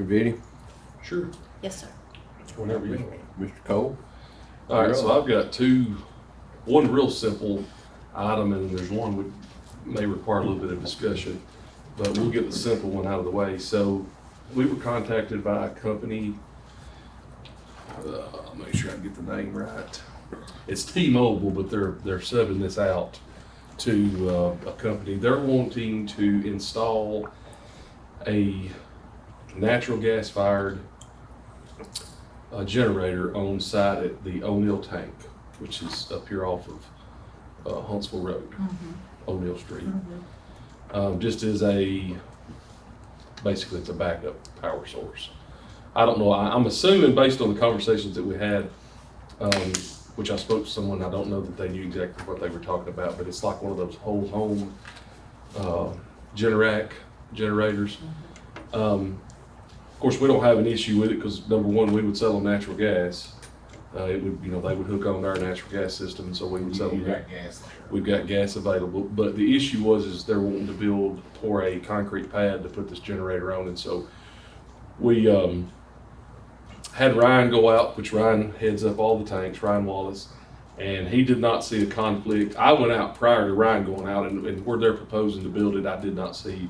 Vinnie? Sure. Yes, sir. Whenever you're ready. Mr. Cole? All right, so I've got one real simple item, and there's one that may require a little bit of discussion, but we'll get the simple one out of the way. So we were contacted by a company, I'll make sure I get the name right. It's T-Mobile, but they're subbing this out to a company. They're wanting to install a natural gas fired generator on site at the O'Neill tank, which is up here off of Huntsville Road, O'Neill Street. Just as basically it's a backup power source. I don't know, I'm assuming based on the conversations that we had, which I spoke to someone, I don't know that they knew exactly what they were talking about, but it's like one of those whole home generators. Of course, we don't have an issue with it because number one, we would sell them natural gas. It would, they would hook on to our natural gas system, and so we would sell them. Gas there. We've got gas available, but the issue is they're wanting to pour a concrete pad to put this generator on, and so we had Ryan go out, which Ryan heads up all the tanks, Ryan Wallace, and he did not see a conflict. I went out prior to Ryan going out, and where they're proposing to build it, I did not see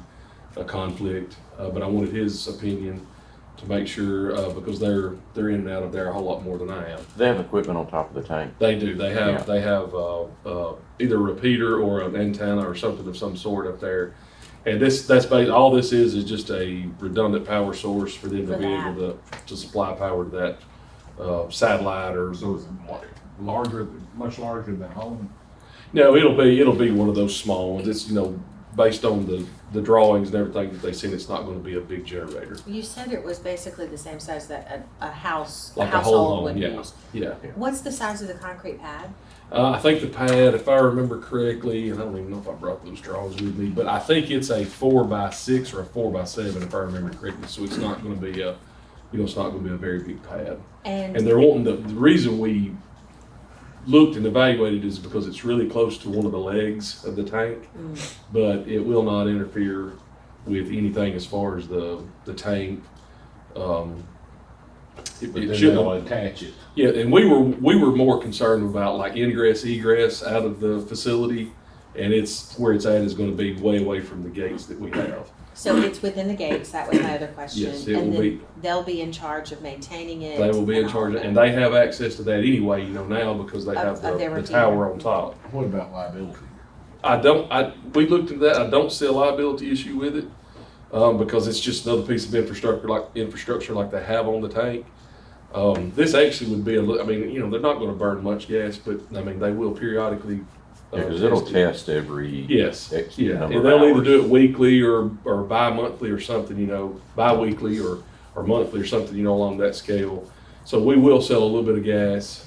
a conflict, but I wanted his opinion to make sure, because they're in and out of there a whole lot more than I am. They have equipment on top of the tank. They do. They have either a repeater or an antenna or something of some sort up there, and all this is just a redundant power source for them to be able to supply power to that satellite or. So it's much larger than home. No, it'll be one of those small ones. It's based on the drawings and everything that they've seen, it's not going to be a big generator. You said it was basically the same size that a house, Like a a whole household home, would yeah. use. Yeah. What's the size of the concrete pad? I think the pad, if I remember correctly, and I don't even know if I brought those drawings with me, but I think it's a 4x6 or a 4x7 if I remember correctly. So it's not going to be it's not going to be a very big pad. And they're wanting the reason we looked and evaluated is because it's really close to one of the legs of the tank, but it will not interfere with anything as far as the tank. But then they'll attach it. Yeah, and we were more concerned about like ingress, egress out of the facility, and where it's at is going to be way away from the gates that we have. So it's within the gates. That was my other question. Yes, it and will then be. They'll be in charge of maintaining it. They will be in charge, and they have access to that anyway, now because they have the tower on top. What about liability? We looked into that. I don't see a liability issue with it, because it's just another piece of infrastructure like they have on the tank. This actually would be they're not going to burn much gas, but they will periodically. Because it'll test every Yes. X Yeah. number And of they'll either hours. do it weekly or bi-monthly or something, bi-weekly or monthly or something, along that scale. So we will sell a little bit of gas.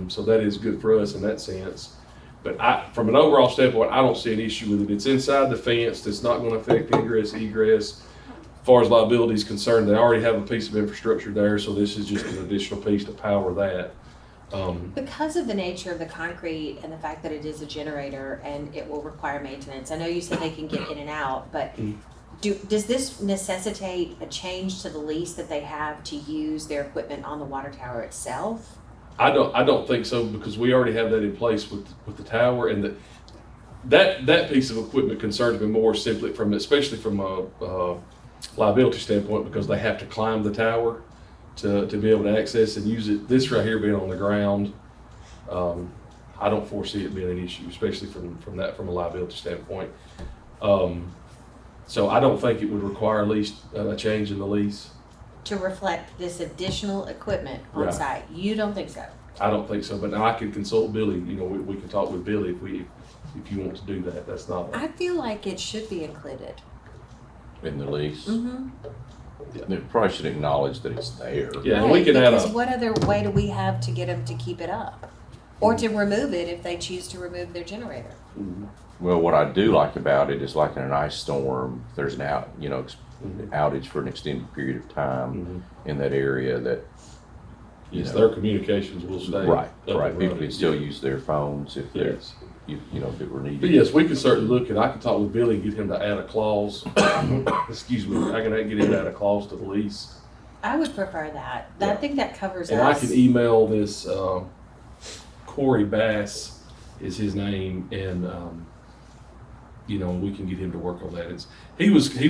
So that is good for us in that sense. But from an overall standpoint, I don't see an issue with it. It's inside the fence. It's not going to affect ingress, egress. As far as liability is concerned, they already have a piece of infrastructure there. So this is just an additional piece to power that. Because of the nature of the concrete and the fact that it is a generator and it will require maintenance, I know you said they can get in and out, but does this necessitate a change to the lease that they have to use their equipment on the water tower itself? I don't think so, because we already have that in place with the tower, and that piece of equipment concerns me more simply especially from a liability standpoint, because they have to climb the tower to be able to access and use it. This right here being on the ground, I don't foresee it being an issue, especially from a liability standpoint. So I don't think it would require a change in the lease. To reflect this additional equipment on Right. site? You don't think so? I don't think so, but now I could consult Billy. We can talk with Billy if you want to do that. That's not. I feel like it should be included. in the lease. Mm-hmm. They probably should acknowledge that it's there. Yeah, and we can add because what other way do we have to get them to keep it up? Or to remove it if they choose to remove their generator? Well, what I do like about it is like in an ice storm, if there's an outage for an extended period of time in that area that, Yes, their communications will stay. right. and People running. can still use their phones if they're, Yes. if it were needed. But yes, we can certainly look at, I can talk with Billy and get him to add a clause. Excuse me, I can get him to add a clause to the lease I would prefer that. I Yeah. think that covers And I us. can email this, Corey Bass is his name, and, we can get him to work on that. Because he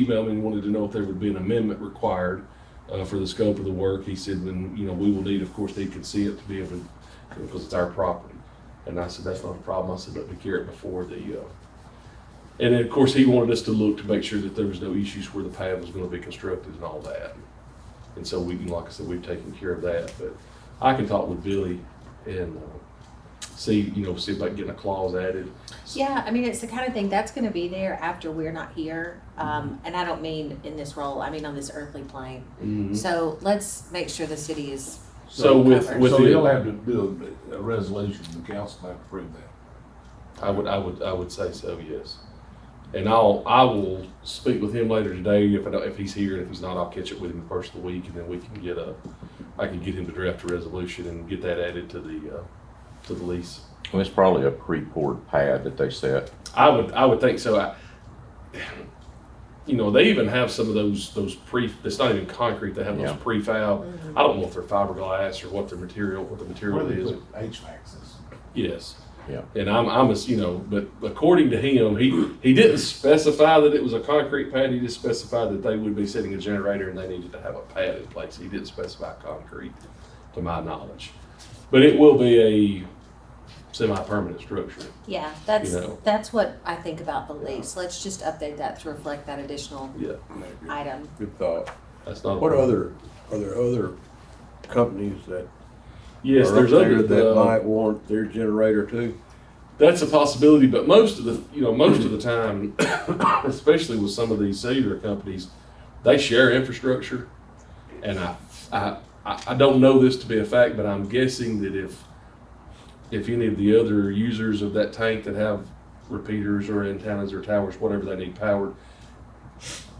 emailed me and wanted to know if there would be an amendment required, for the scope of the work. He said, then, we will need, of course, need consent to be able to, because it's our property. And I said, that's not a problem. I said, let me hear it before the, and then, of course, he wanted us to look to make sure that there was no issues where the pad was gonna be constructed and all that. And so we can, like I said, we've taken care of that, but I can talk with Billy and, see if I can get a clause added. Yeah, I mean, it's the kind of thing that's gonna be there after we're not here. And I don't mean in this role, I mean on this earthly plane. Mhm. So let's make sure the city is So with covered. So the, you'll have to do a resolution, the council will have to approve that. I would say so, yes. And I will speak with him later today if he's here, and if he's not, I'll catch up with him the first of the week, and then we can I can get him to draft a resolution and get that added to the lease. Well, it's probably a pre-poured pad that they set. I would think so. They even have some of those it's not even concrete, they have those Yeah. prefab. I don't know if they're fiberglass or what the material Where they is. put HVAC system. Yes. Yeah. And but according to him, he didn't specify that it was a concrete pad. He just specified that they would be setting a generator and they needed to have a pad in place. He didn't specify concrete, to my knowledge. But it will be a semi-permanent structure. Yeah, You know. that's what I think about the lease. Let's just update that to reflect that additional Yeah, item. Good thought. that's not. a What problem. are there other companies that Yes, are up there's there other that might want their generator too? That's a possibility, but most of the time, especially with some of these cellular companies, they share infrastructure. And I don't know this to be a fact, but I'm guessing that if any of the other users of that tank that have repeaters or antennas or towers, whatever they need powered,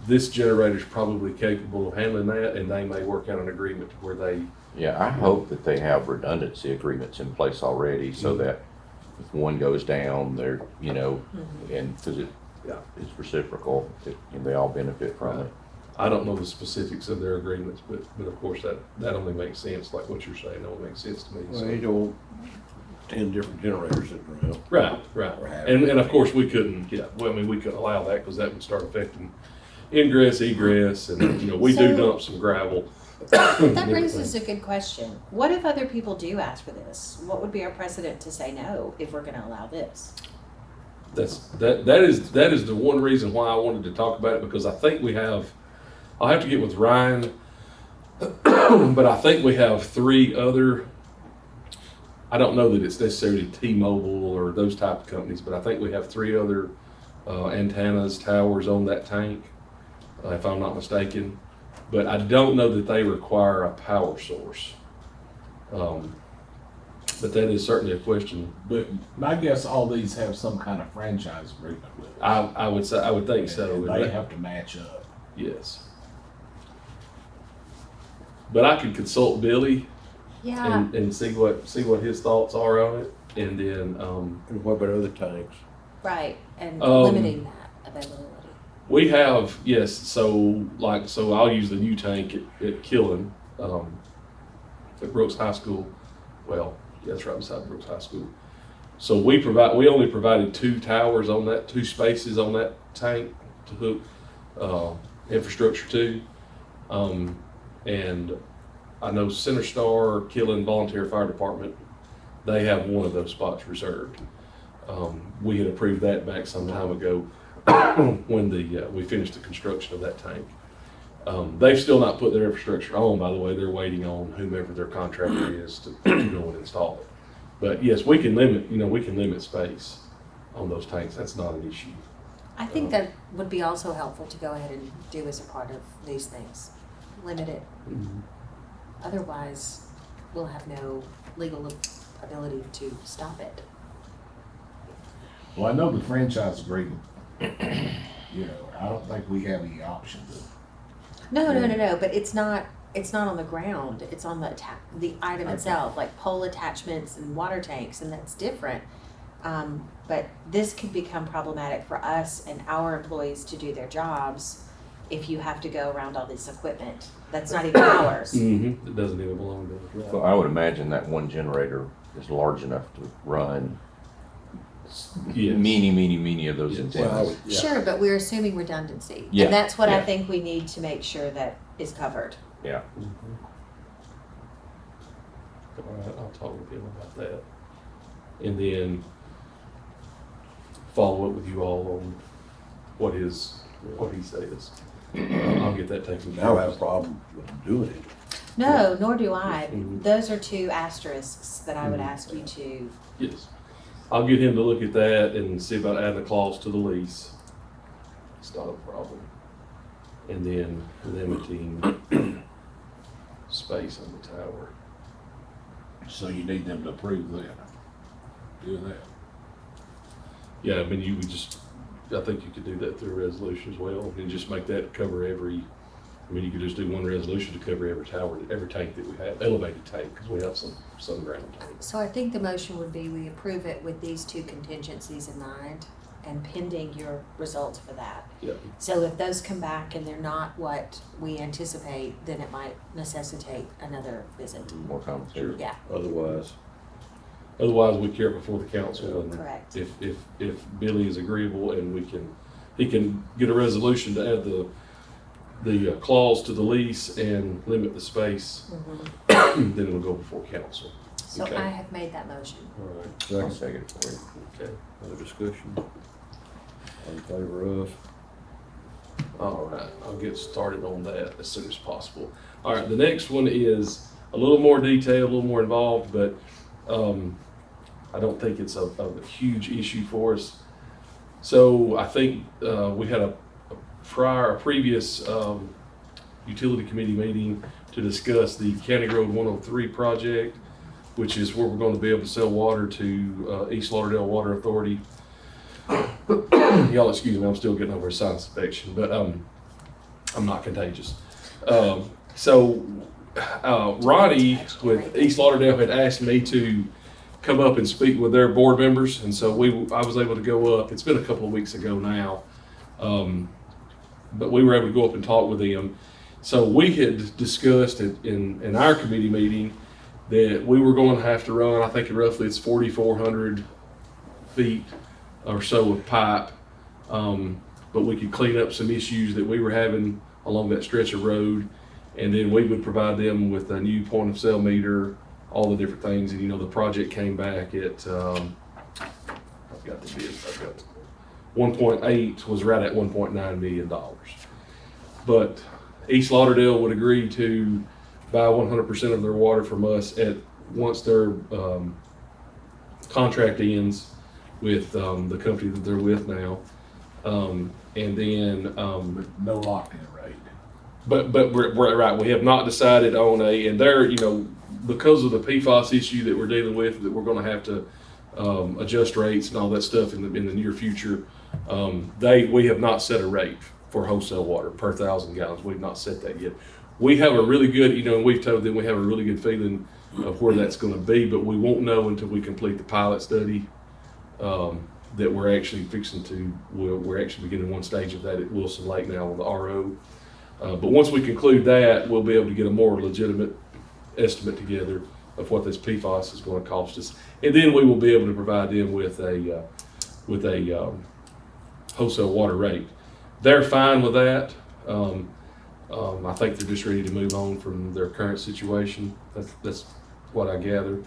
this generator is probably capable of handling that, and they may work out an agreement to where they. Yeah, I hope that they have redundancy agreements in place already so that if one goes down, they're, and because Yeah. it's reciprocal, and they all benefit from it. I don't know the specifics of their agreements, but of course that only makes sense, like what you're saying, only makes sense to me. Well, So. you don't 10 different generators sitting around. Right. Or have And it. of course, we couldn't, we couldn't allow that because that would start affecting ingress, egress, and, we do So- dump some gravel. That brings us a good question. What if other people do ask for this? What would be our precedent to say no if we're gonna allow this? That is the one reason why I wanted to talk about it, because I think I'll have to get with Ryan, but I think we have 3 other, I don't know that it's necessarily T-Mobile or those type of companies, but I think we have 3 other antennas, towers on that tank, if I'm not mistaken. But I don't know that they require a power source. But that is certainly a question. But I guess all these have some kind of franchise agreement with it. I would think so. And they have to match up. Yes. But I could consult Billy Yeah, and see what his thoughts are on it, and then And what about other tanks? right, and Um, limiting that availability. we have, yes. So I'll use the new tank at Killen, at Brooks High School. Well, yeah, that's right beside Brooks High School. So we only provided 2 towers on that, 2 spaces on that tank to hook infrastructure to. And I know Center Star, Killen Volunteer Fire Department, they have one of those spots reserved. We had approved that back some time ago when we finished the construction of that tank. They've still not put their infrastructure on, by the way. They're waiting on whomever their contractor is to go and install it. But yes, we can limit space on those tanks. That's not an issue. I think that would be also helpful to go ahead and do as a part of these things. Limit it. Otherwise, we'll have no legal ability to stop it. Well, I know the franchise agreement, I don't think we have any option to. No, but it's not on the ground. It's on the item Okay. itself, like pole attachments and water tanks, and that's different. But this could become problematic for us and our employees to do their jobs if you have to go around all this equipment. That's not even ours. Mm-hmm. It doesn't even belong to us, Well, right? I would imagine that one generator is large enough to run Yes. many of those Yes. Well, I antennas. would- yeah. Sure, but we're assuming redundancy. Yeah, And that's what I yeah. think we need to make sure that is covered. Yeah. Mhm. All right, I'll talk with him about that. And then follow up with you all on what he says. I'll get that taken I care don't have a of. problem with doing it. No, nor do I. Mhm. Those are two asterisks that I would Mhm. ask you to. Yes. I'll get him to look at that and see about adding a clause to the lease. It's not a problem. And then limiting space on the tower. So you need them to approve that, doing that. Yeah, I mean, you would just, I think you could do that through a resolution as well, and just make that cover every, I mean, you could just do one resolution to cover every tower, every tank that we have, elevated tank, because we have some ground tanks. So I think the motion would be we approve it with these two contingencies in mind and pending your results for that. Yeah, So if those come back and they're not what we anticipate, then it might necessitate another visit. More complicated. Yeah, Otherwise, otherwise we care before the council, and correct. if Billy is agreeable and he can get a resolution to add the clause to the lease and limit the space, Mhm. then it'll go before council. So Okay. I have made that motion. All right, I'll second, second it for you. okay. other discussion? All in favor of? All right, I'll get started on that as soon as possible. All right, the next one is a little more detailed, a little more involved, but I don't think it's a huge issue for us. So I think we had a previous utility committee meeting to discuss the County Road 103 project, which is where we're going to be able to sell water to East Lauderdale Water Authority. Y'all excuse me, I'm still getting over a sinus infection, but I'm not contagious. So Ronnie with East Lauderdale had asked me to come up and speak with their board members, and so I was able to go up. It's been a couple of weeks ago now, but we were able to go up and talk with them. So we had discussed in our committee meeting that we were going to have to run, I think roughly it's 4,400 feet or so of pipe, but we could clean up some issues that we were having along that stretch of road, and then we would provide them with a new point of sale meter, all the different things, and the project came back at, I've got the bid, 1.8 was right at $1.9 million. But East Lauderdale would agree to buy 100% of their water from us once their contract ends with the company that they're with now, and then No locked-in rate. but we're right. We have not decided on and they're because of the PFAS issue that we're dealing with, that we're going to have to adjust rates and all that stuff in the near future. We have not set a rate for wholesale water per 1,000 gallons. We've not set that yet. We have a really good, and we've told them we have a really good feeling of where that's going to be, but we won't know until we complete the pilot study that we're actually we're actually beginning one stage of that at Wilson Lake now with the RO. But once we conclude that, we'll be able to get a more legitimate estimate together of what this PFAS is going to cost us, and then we will be able to provide them with a wholesale water rate. They're fine with that. I think they're just ready to move on from their current situation. That's what I gather.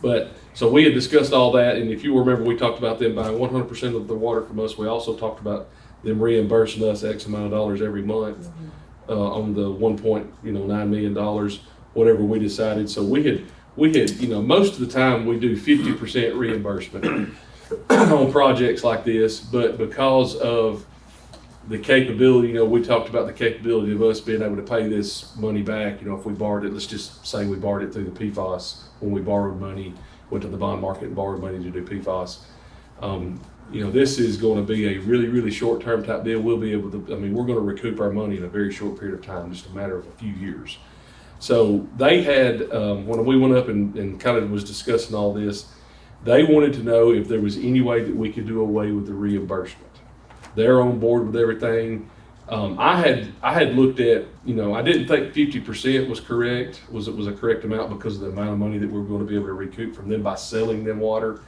But so we had discussed all that, and if you remember, we talked about them buying 100% of the water from us. We also talked about them reimbursing us X amount of dollars every month on the $1.9 million, whatever we decided. So we had most of the time we do 50% reimbursement on projects like this, but because of the capability, we talked about the capability of us being able to pay this money back. If we borrowed it, let's just say we borrowed it through the PFAS when we borrowed money, went to the bond market and borrowed money to do PFAS. This is going to be a really, really short-term type deal. We'll be able to, we're going to recoup our money in a very short period of time, just a matter of a few years. So they had, when we went up and kind of was discussing all this, they wanted to know if there was any way that we could do away with the reimbursement. They're on board with everything. I had looked at, I didn't think 50% was correct, was a correct amount because of the amount of money that we were going to be able to recoup from them by selling them water.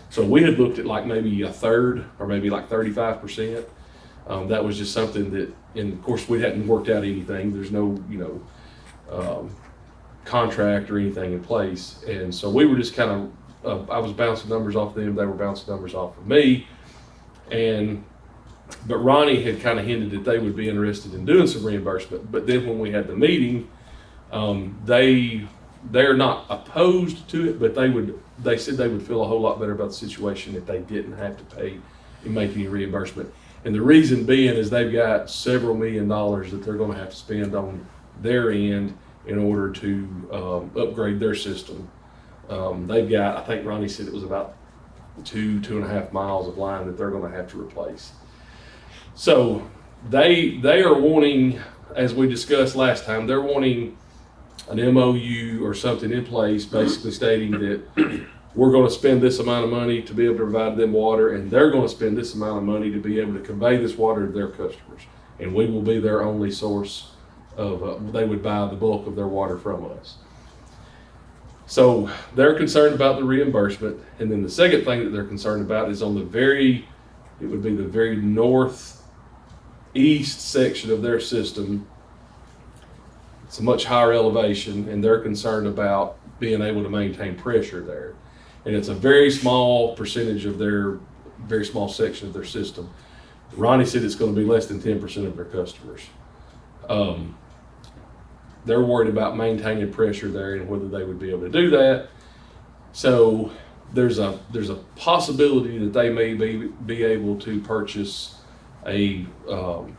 So we had looked at like maybe a third or maybe like 35%. That was just something that, and of course we hadn't worked out anything. There's no, contract or anything in place. And so we were just kind of, I was bouncing numbers off them. They were bouncing numbers off of me. But Ronnie had kind of hinted that they would be interested in doing some reimbursement. But then when we had the meeting, they're not opposed to it, but they said they would feel a whole lot better about the situation if they didn't have to pay and make any reimbursement. And the reason being is they've got several $1 million that they're going to have to spend on their end in order to upgrade their system. They've got, I think Ronnie said it was about 2.5 miles of line that they're going to have to replace. So they are wanting, as we discussed last time, they're wanting an MOU or something in place basically stating that we're going to spend this amount of money to be able to provide them water, and they're going to spend this amount of money to be able to convey this water to their customers. And we will be their only source of, they would buy the bulk of their water from us. So they're concerned about the reimbursement. And then the second thing that they're concerned about is on it would be the very northeast section of their system. It's a much higher elevation, and they're concerned about being able to maintain pressure there. And it's a very small percentage of their, very small section of their system. Ronnie said it's going to be less than 10% of their customers. They're worried about maintaining pressure there and whether they would be able to do that. So there's a possibility that they may be able to purchase I don't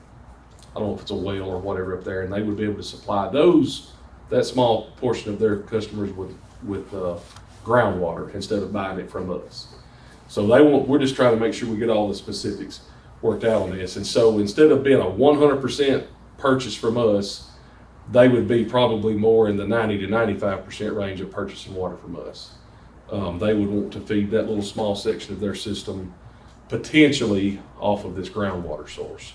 know if it's a well or whatever up there, and they would be able to supply that small portion of their customers with groundwater instead of buying it from us. So we're just trying to make sure we get all the specifics worked out on this. And so instead of being a 100% purchase from us, they would be probably more in the 90 to 95% range of purchasing water from us. They would want to feed that little small section of their system potentially off of this groundwater source.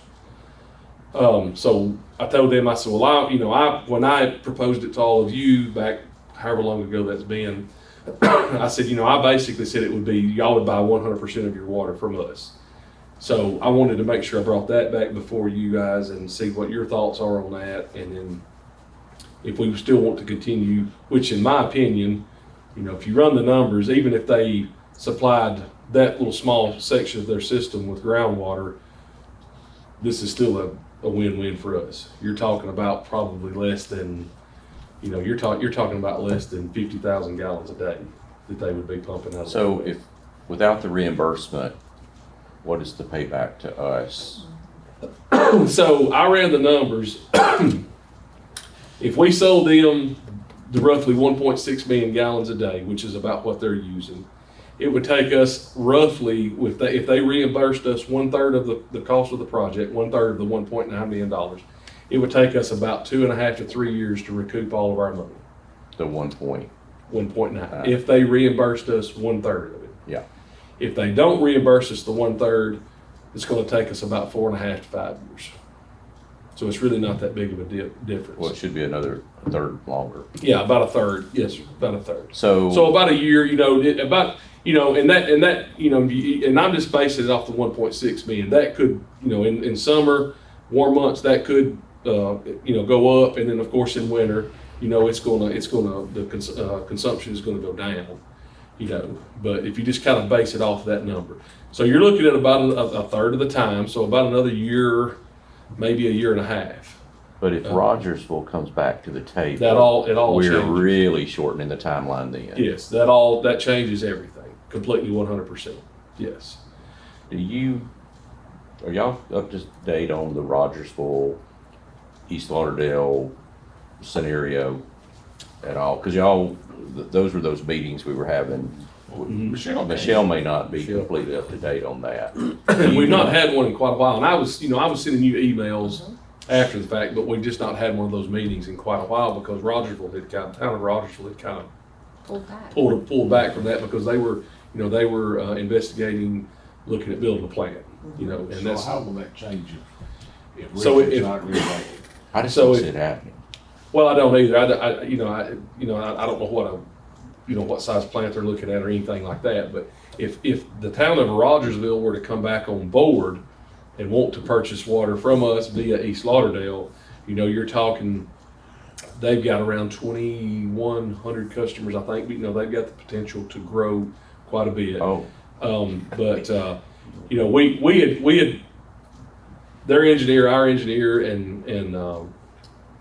So I told them, I said, well, when I proposed it to all of you back however long ago that's been, I said, I basically said it would be, y'all would buy 100% of your water from us. So I wanted to make sure I brought that back before you guys and see what your thoughts are on that. And then if we still want to continue, which in my opinion, if you run the numbers, even if they supplied that little small section of their system with groundwater, this is still a win-win for us. You're talking about probably less than, you're talking about less than 50,000 gallons a day that they would be pumping out of. So if, without the reimbursement, what is the payback to us? So I ran the numbers. If we sold them the roughly 1.6 million gallons a day, which is about what they're using, it would take us roughly, if they reimbursed us 1/3 of the cost of the project, 1/3 of the $1.9 million, it would take us about 2.5 to 3 years to recoup all of our money. The 1.9. If they reimbursed us 1/3 of it. Yeah. If they don't reimburse us the 1/3, it's going to take us about 4.5 to 5 years. So it's really not that big of a difference. Well, it should be another third longer. Yeah, about a third. Yes, about a third. So about a year, and I'm just basing it off the 1.6 million. That could, in summer, warm months, that could, go up, and then of course in winter, consumption is going to go down. But if you just kind of base it off that number, so you're looking at about a third of the time, so about another year, maybe a year and a half. But if Rogersville comes back to the table, it all we're changes. really shortening the timeline then. Yes, that changes everything completely, 100%. Yes. Are y'all up to date on the Rogersville, East Lauderdale scenario at all? Because those were those meetings we were having. Michelle may not be completely up to date on that. We've not had one in quite a while, and I was sending you emails after the fact, but we've just not had one of those meetings in quite a while because town of Rogersville had kind of pulled back from that because they were investigating, looking at building a plant, and So how will that change it? if So Richard's if- not reelected. I just So don't if- see it happening. Well, I don't either. I don't know what size plant they're looking at or anything like that. But if the town of Rogersville were to come back on board and want to purchase water from us via East Lauderdale, you're talking, they've got around 2,100 customers, I think. They've got the potential to grow quite a bit. Oh, We had their engineer, our engineer, and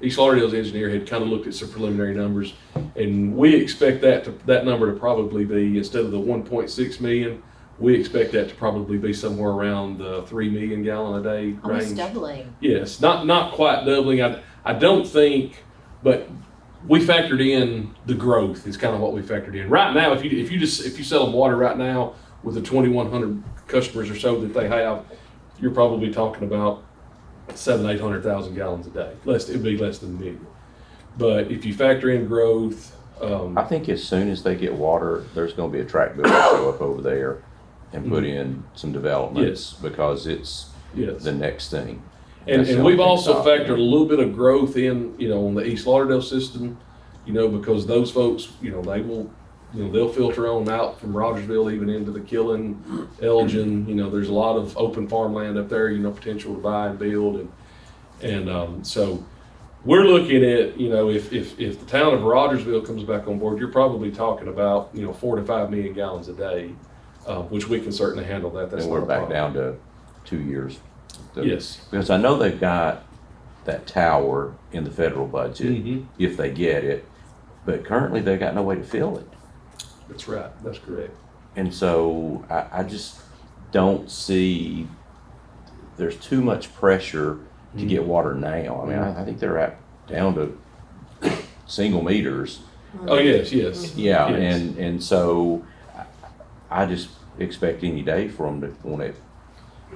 East Lauderdale's engineer had kind of looked at some preliminary numbers, and we expect that number to probably be, instead of the 1.6 million, we expect that to probably be somewhere around the 3 million gallon a day range. Almost doubling. Yes, not quite doubling. I don't think, but we factored in the growth is kind of what we factored in. Right now, if you sell them water right now with the 2,100 customers or so that they have, you're probably talking about 700,000-800,000 gallons a day. It'd be less than a million. But if you factor in growth, I think as soon as they get water, there's gonna be a track builder show up over there and put in some developments because it's yes. the next thing. And That's the we've only thing also stopping factored it. a little bit of growth in, on the East Lauderdale system, because those folks, they'll filter on out from Rogersville even into the Killen, Elgin. There's a lot of open farmland up there, potential to buy and build. And so we're looking at, if the town of Rogersville comes back on board, you're probably talking about, 4 to 5 million gallons a day, which we can certainly handle that. That's And not we're a back problem. down to 2 years. Yes. Because I know they've got that tower in the federal budget, Mhm. if they get it, but currently they've got no way to fill it. That's right. That's correct. And so I just don't see, there's too much pressure to get water now. I mean, I think they're down to single meters. Oh, yes, yes. Yeah, Yes. and so I just expect any day for them to want to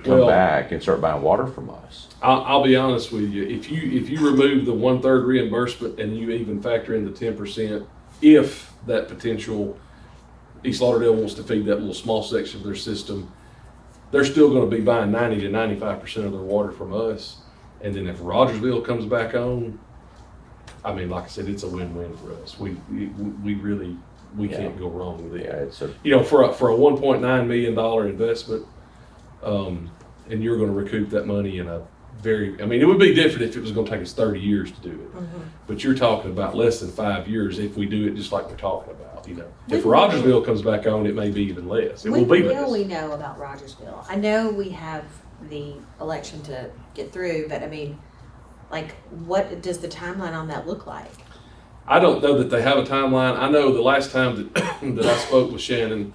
come Well- back and start buying water from us. I'll be honest with you. If you remove the 1/3 reimbursement and you even factor in the 10%, if that potential East Lauderdale wants to feed that little small section of their system, they're still going to be buying 90 to 95% of their water from us. And then if Rogersville comes back on, I mean, like I said, it's a win-win for us. We really can't go wrong with Yeah, it. it's a, For a $1.9 million investment, and you're going to recoup that money in it would be different if it was going to take us 30 years to do it. But you're talking about less than 5 years if we do it just like we're talking about. If When- Rogersville comes back on, it may be even less. It will When be will less. we know about Rogersville? I know we have the election to get through, but what does the timeline on that look like? I don't know that they have a timeline. I know the last time that, that I spoke with Shannon,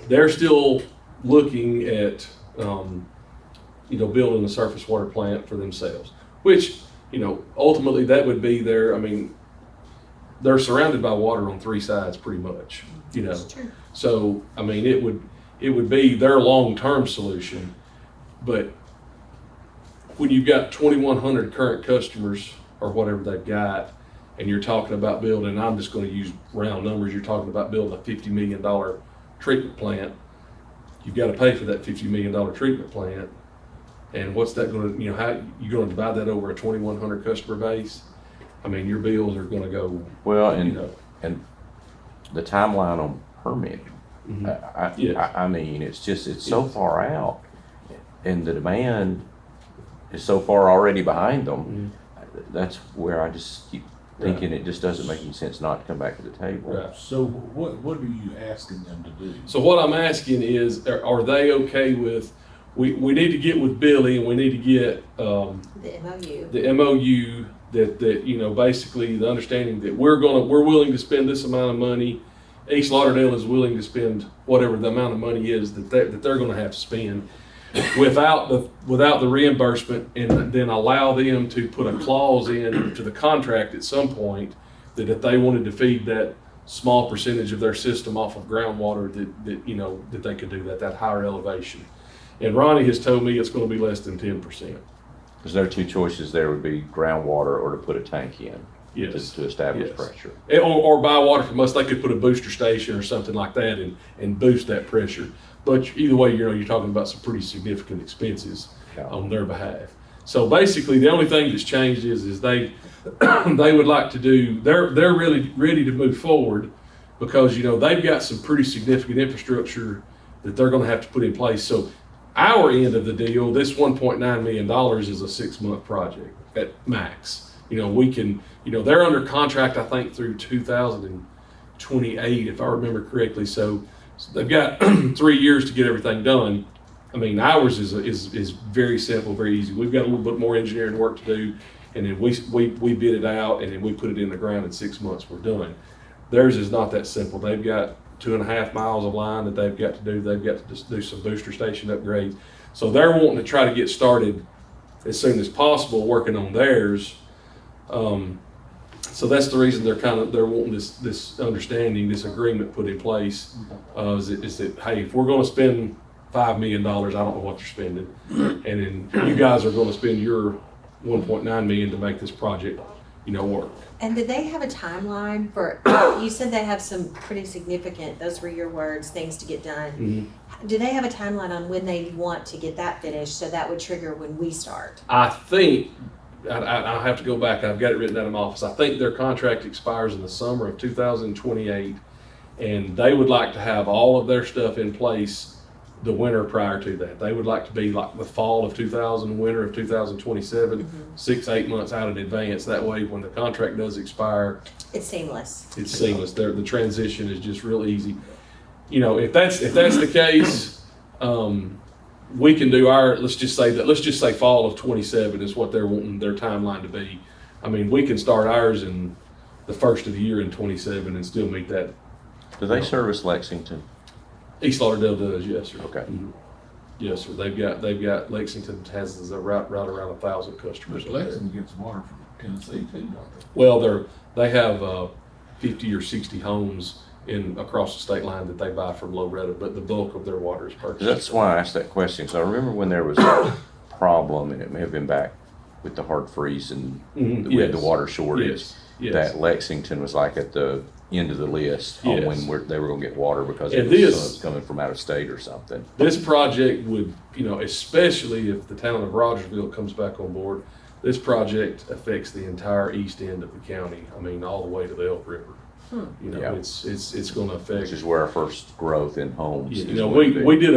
they're still looking at, building a surface water plant for themselves, which, ultimately that would be they're surrounded by water on 3 sides pretty much, That's true. So, it would be their long-term solution, but when you've got 2,100 current customers or whatever they've got, and you're talking about building, I'm just gonna use round numbers, you're talking about building a $50 million treatment plant, you've gotta pay for that $50 million treatment plant, and what's that gonna, how, you gonna divide that over a 2,100 customer base? Your bills are gonna go, well, you and the timeline on permitting. Mhm. Yes. I mean, it's so far out, and the demand is so far already behind them. That's where I just keep thinking it just doesn't make any sense not to come back to the table. Right. So what are you asking them to do? So what I'm asking is, are they okay with, we need to get with Billy and we need to get, The MOU. the MOU that basically the understanding that we're willing to spend this amount of money. East Lauderdale is willing to spend whatever the amount of money is that they're gonna have to spend without the reimbursement, and then allow them to put a clause in to the contract at some point that if they wanted to feed that small percentage of their system off of groundwater, that they could do that higher elevation. And Ronnie has told me it's gonna be less than 10%. Because their 2 choices there would be groundwater or to put a tank in Yes. to establish Yes. pressure. Or buy water from us. They could put a booster station or something like that and boost that pressure. but either way, you're talking about some pretty significant expenses Yeah. on their behalf. So basically, the only thing that's changed is they they would like to do. They're really ready to move forward because they've got some pretty significant infrastructure that they're going to have to put in place. So our end of the deal, this $1.9 million is a 6-month project at max. We can. They're under contract, I think, through 2028, if I remember correctly. So they've got 3 years to get everything done. I mean, ours is very simple, very easy. We've got a little bit more engineering work to do, and then we bid it out, and then we put it in the ground in 6 months. We're done. Theirs is not that simple. They've got 2.5 miles of line that they've got to do. They've got to just do some booster station upgrades. So they're wanting to try to get started as soon as possible working on theirs. So that's the reason they're wanting this understanding, this agreement put in place. Is that hey, if we're going to spend $5 million, I don't know what you're spending, and then you guys are going to spend your 1.9 million to make this project, work. And did they have a timeline for, you said they have some pretty significant, those were your words, things to get done. Mm-hmm. Do they have a timeline on when they want to get that finished, so that would trigger when we start? I think, I'll have to go back, I've got it written down in my office, I think their contract expires in the summer of 2028, and they would like to have all of their stuff in place the winter prior to that. They would like to be like the fall of 2000, winter of 2027, 6-8 months out in advance. That way, when the contract does expire, It's seamless. it's seamless. The transition is just real easy. If that's the case, we can do let's just say fall of 27 is what they're wanting their timeline to be. I mean, we can start ours in the first of the year in 27 and still meet that. Do they service Lexington? East Lauderdale does, yes, sir. Okay. Mhm. Yes, sir. They've got Lexington has right around 1,000 customers. But Lexington gets water from Tennessee too, don't they? Well, they have 50 or 60 homes across the state line that they buy from Loretta, but the bulk of their water is purchased. That's why I asked that question. So I remember when there was a problem, and it may have been back with the hard freeze, and Mhm. we had the Yes. water shortage. Yes. That Lexington was like at the end of the list on Yes. when they were going to get water because And it was this- coming from out of state or something. This project would, especially if the town of Rogersville comes back on board, this project affects the entire east end of the county. I mean, all the way to the Elk River. Yeah. It's going to affect. Which is where our first growth in homes. Yeah, is going to be. we did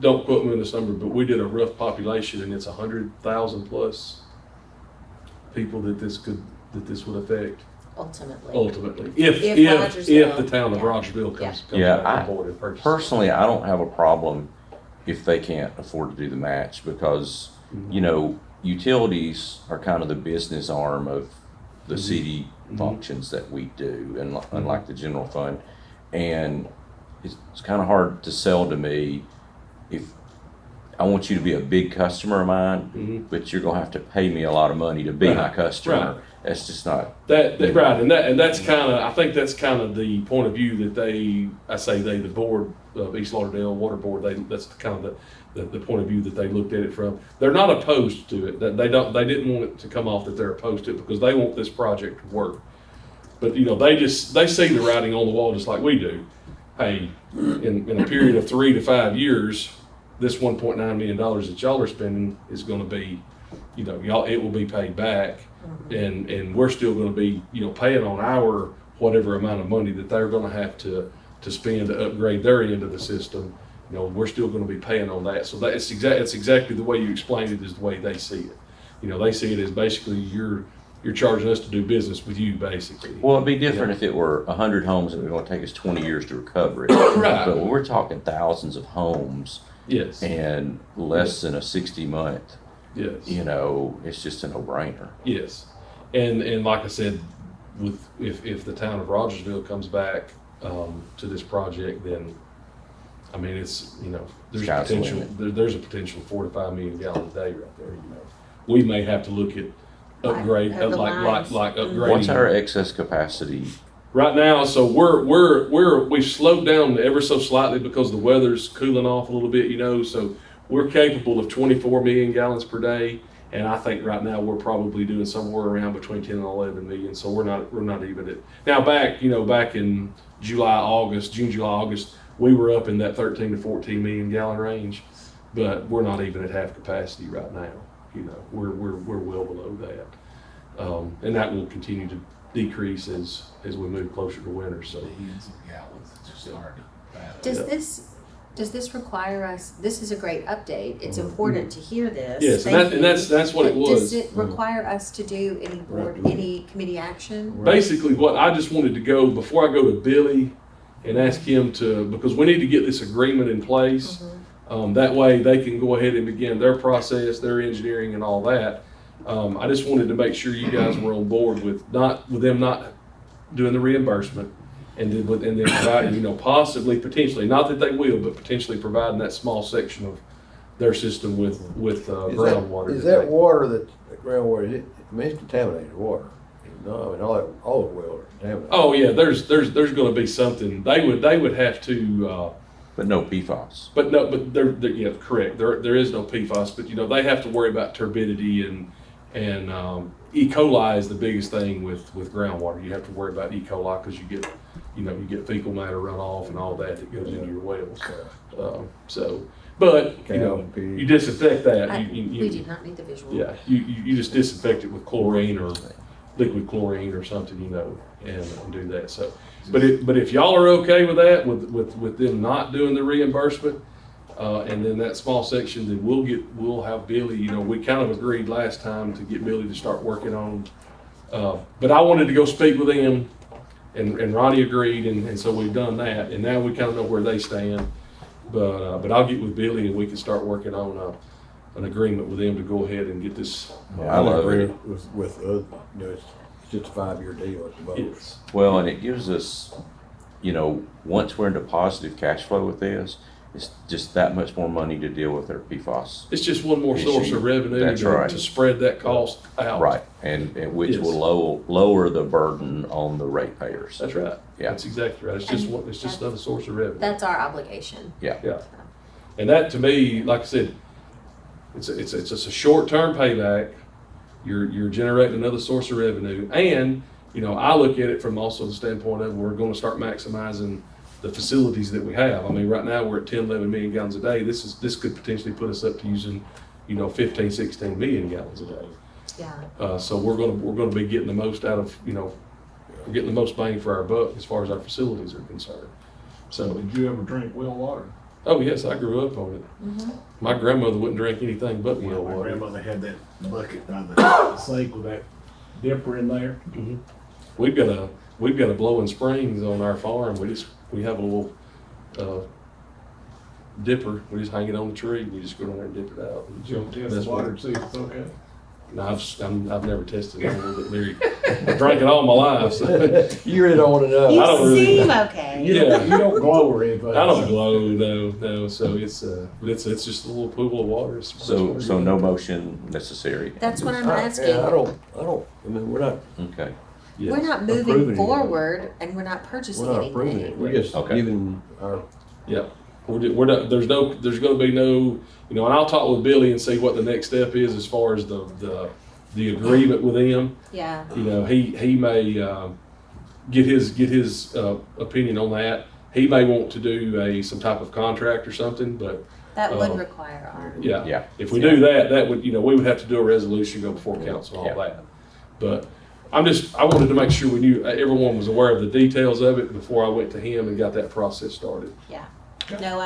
don't quote me on this number, but we did a rough population, and it's 100,000 plus people that this would affect ultimately. If Rogersville, the town of yeah. Rogersville comes Yeah, back on board and purchases. Personally, I don't have a problem if they can't afford to do the match because, utilities are kind of the business arm of the city functions that we do, and unlike the general fund. And it's kind of hard to sell to me if I want you to be a big customer of mine, but you're gonna have to pay me a lot of money to be my Right, customer. right. That's just not. Right, and that's kind of, I think that's kind of the point of view that the board of East Lauderdale Water Board, that's kind of the point of view that they looked at it from. They're not opposed to it. They didn't want it to come off that they're opposed to it because they want this project to work. But they see the writing on the wall just like we do. Hey, in a period of 3 to 5 years, this $1.9 million that y'all are spending is going to be, it will be paid back. And we're still going to be, paying on our whatever amount of money that they're going to have to spend to upgrade their end of the system. We're still going to be paying on that. So that's exactly the way you explained it is the way they see it. They see it as basically you're charging us to do business with you, basically. Well, it'd be different if it were 100 homes and it was going to take us 20 years to recover it. Right. But when we're talking thousands of homes Yes. and less than a 60-month, Yes. it's just a no-brainer. Yes. And like I said, if the town of Rogersville comes back to this project, then I mean there's Sky's the potential. limit. There's a potential 4 to 5 million gallons a day right there. We may have to look at upgrade Like the lines. like upgrading. What's our excess capacity? Right now, so we've slowed down ever so slightly because the weather's cooling off a little bit, so we're capable of 24 million gallons per day, and I think right now we're probably doing somewhere around between 10 and 11 million. So we're not even at now. Back in June, July, August, we were up in that 13 to 14 million gallon range, but we're not even at half capacity right now. You know, we're well below that. And that will continue to decrease as we move closer to winter, so. Millions of gallons, it's just hard to fathom. Does this require us, this is a great update, it's important to hear this. Yes, Thank and you. that's what it But was. Does it require us to do any board, any committee action? Basically, what I just wanted to go, before I go to Billy and ask him to, because we need to get this agreement in place. That way they can go ahead and begin their process, their engineering and all that. I just wanted to make sure you guys were on board with them not doing the reimbursement and then providing, you know, possibly, potentially, not that they will, but potentially providing that small section of their system with groundwater. Is that water that groundwater, I mean, it's contaminated water. No, I mean, all the wells are contaminated. Oh, yeah, there's gonna be something, they would have to, But no PFAS. but yeah, correct, there is no PFAS, but you know, they have to worry about turbidity and E. coli is the biggest thing with groundwater. You have to worry about E. coli because you get fecal matter runoff and all that goes into your wells. But you know, you disinfect that. We do not need the visual. Yeah, you just disinfect it with chlorine or liquid chlorine or something, you know, and do that. So, but if y'all are okay with that, with them not doing the reimbursement, and then that small section, then we'll have Billy, you know, we kind of agreed last time to get Billy to start working on. But I wanted to go speak with him, and Ronnie agreed, and so we've done that, and now we kind of know where they stand. But I'll get with Billy and we can start working on an agreement with them to go ahead and get this. I love it. With you know, it's just a 5-year deal at the most. Yes. Well, and it gives us, you know, once we're into positive cash flow with this, it's just that much more money to deal with our PFAS. It's just one more source of revenue That's right. to spread that cost out. Right, and which Yes. will lower the burden on the ratepayers. That's right. Yeah. That's exactly right. It's just another source of revenue. That's our obligation. Yeah. And that, to me, like I said, it's just a short-term payback. You're generating another source of revenue. And, you know, I look at it from also the standpoint of we're going to start maximizing the facilities that we have. I mean, right now we're at 10, 11 million gallons a day. This could potentially put us up to using, you know, 15, 16 million gallons a day. Yeah. So we're gonna be getting the most out of, you know, we're getting the most bang for our buck as far as our facilities are concerned. So, Did you ever drink well water? oh yes, I grew up on it. My grandmother wouldn't drink anything but well My water. grandmother had that bucket by the sink with that dipper in there. We've got a blowing springs on our farm. We have a little dipper. We just hang it on the tree. We just go down there and dip it out. Did you ever test That's the water what- to see if it's okay? No, I've never tested it. I'm a little bit leery. I drank it all my life. So. You really don't want to know. You I don't really- seem okay. You don't glow or anything. I don't glow, no. So it's just a little pool of water. It's So no motion necessary. That's what I'm asking. Yeah, I don't, I mean, we're not Okay, Yes. We're not approving moving anything. forward and we're not purchasing approving anything. it. We're just Okay. giving our, Yeah, we're not, there's going to be no, you know, and I'll talk with Billy and see what the next step is as far as the agreement with him. Yeah. You know, he may get his opinion on that. He may want to do some type of contract or something, but That would require our. yeah, Yeah. if we do that would, you know, we would have to do a resolution, go before council and all Yeah. that. But I wanted to make sure we knew, everyone was aware of the details of it before I went to him and got that process started. Yeah. No,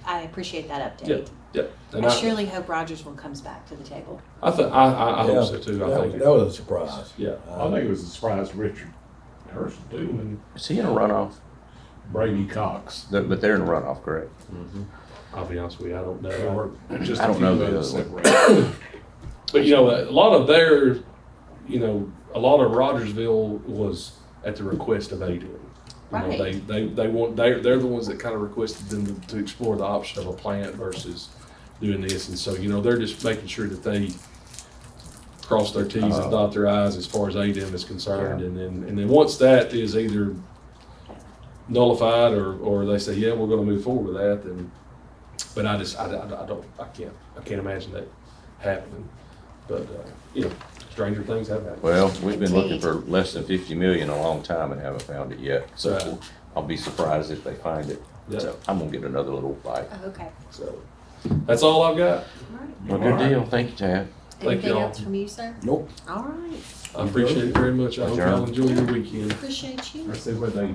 I appreciate that update. Yeah. And I surely hope Rogersville comes back to the table. I hope so too. I think. that was a surprise. Yeah. I think it was a surprise to Richard Herschel too, and is he in a runoff? Brady Cox. But they're in a runoff, correct? I'll be honest with you, I don't They know. were just I a don't few know the votes other one. separated. But you know, a lot of their, you know, a lot of Rogersville was at the request of ADM. You know, Right. they're the ones that kind of requested them to explore the option of a plant versus doing this, and so you know they're just making sure that they cross their T's and dot their I's as far as ADM is concerned, and then once that is either nullified or they say yeah we're going to move forward with that, then but I can't imagine that happening, but you know stranger things have happened. Well, we've been looking for less than 50 million a long time and haven't found it yet. So Right. I'll be surprised if they find it. Yeah. So I'm gonna get another little bite. Oh, okay. So that's all I've got. All right. Well, good deal. Thank you, Tad. Thank Anything y'all. else from you, sir? Nope. All right. I appreciate it very much. I hope y'all enjoy your weekend. Appreciate you. I see what they